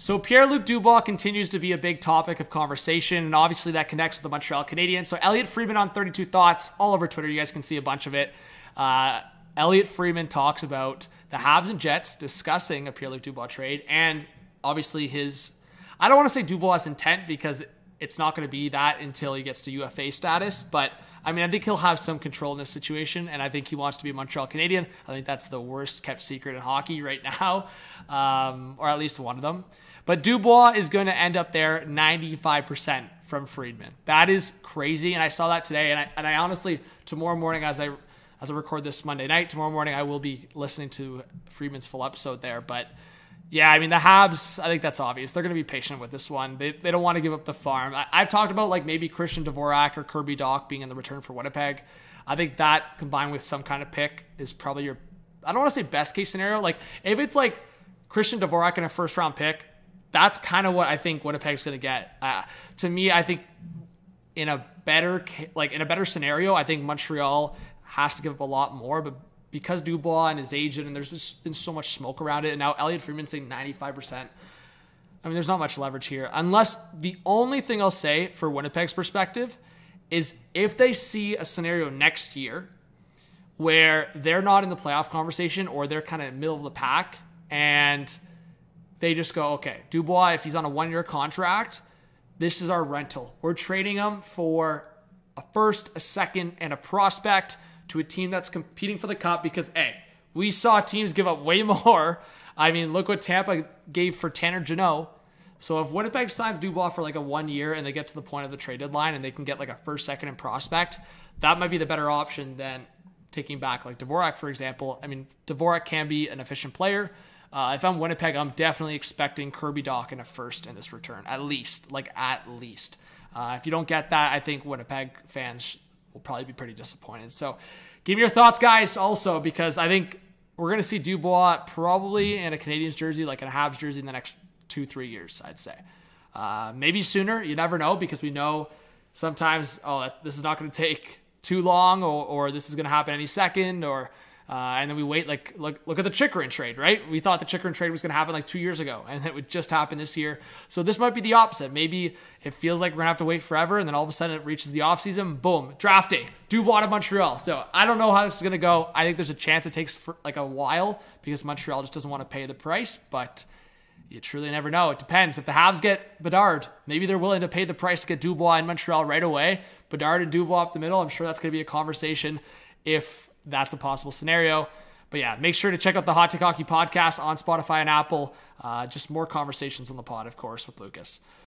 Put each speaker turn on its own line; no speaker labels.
So Pierre-Luc Dubois continues to be a big topic of conversation, and obviously that connects with the Montreal Canadiens. So Elliotte Friedman on 32 Thoughts, all over Twitter, you guys can see a bunch of it. Elliotte Friedman talks about the Habs and Jets discussing a Pierre-Luc Dubois trade, and obviously I don't want to say Dubois' intent because it's not going to be that until he gets to UFA status, but I mean, I think he'll have some control in this situation, and I think he wants to be a Montreal Canadian. I think that's the worst kept secret in hockey right now, or at least one of them. But Dubois is going to end up there 95% from Friedman. That is crazy, and I saw that today, and I honestly, tomorrow morning as I record this Monday night, tomorrow morning I will be listening to Friedman's full episode there. But yeah, I mean, the Habs, I think that's obvious. They're going to be patient with this one. They don't want to give up the farm. I've talked about like maybe Christian Dvorak or Kirby Dach being in the return for Winnipeg. I think that combined with some kind of pick is probably your, I don't want to say best case scenario. Like if it's like Christian Dvorak and a first round pick, that's kind of what I think Winnipeg's going to get. To me, I think in a better scenario, I think Montreal has to give up a lot more, but because Dubois and his agent, and there's just been so much smoke around it, and now Elliotte Friedman saying 95%. I mean, there's not much leverage here. Unless the only thing I'll say for Winnipeg's perspective is if they see a scenario next year where they're not in the playoff conversation or they're kind of middle of the pack and they just go, okay, Dubois, if he's on a 1-year contract, this is our rental. We're trading him for a first, a second, and a prospect to a team that's competing for the cup because, hey, we saw teams give up way more. I mean, look what Tampa gave for Tanner Jeannot. So if Winnipeg signs Dubois for like a 1 year and they get to the point of the trade deadline and they can get like a first, second, and prospect, that might be the better option than taking back like Dvorak, for example. I mean, Dvorak can be an efficient player. If I'm Winnipeg, I'm definitely expecting Kirby Dach in a first in this return, at least. If you don't get that, I think Winnipeg fans will probably be pretty disappointed. So give me your thoughts, guys, also, because I think we're going to see Dubois probably in a Canadiens jersey, like in a Habs jersey in the next 2-3 years, I'd say. Maybe sooner. You never know, because we know sometimes, this is not going to take too long, or this is going to happen any second, and then we wait, look at the Chychrun trade, right? We thought the Chychrun trade was going to happen like 2 years ago, and it would just happen this year. So this might be the opposite. Maybe it feels like we're going to have to wait forever, and then all of a sudden it reaches the offseason, boom, draft day, Dubois to Montreal. So I don't know how this is going to go. I think there's a chance it takes for like a while because Montreal just doesn't want to pay the price, but you truly never know. It depends. If the Habs get Bedard, maybe they're willing to pay the price to get Dubois in Montreal right away. Bedard and Dubois up the middle, I'm sure that's going to be a conversation if that's a possible scenario. But yeah, make sure to check out the Hot Take Hockey podcast on Spotify and Apple. Just more conversations on the pod, of course, with Lucas.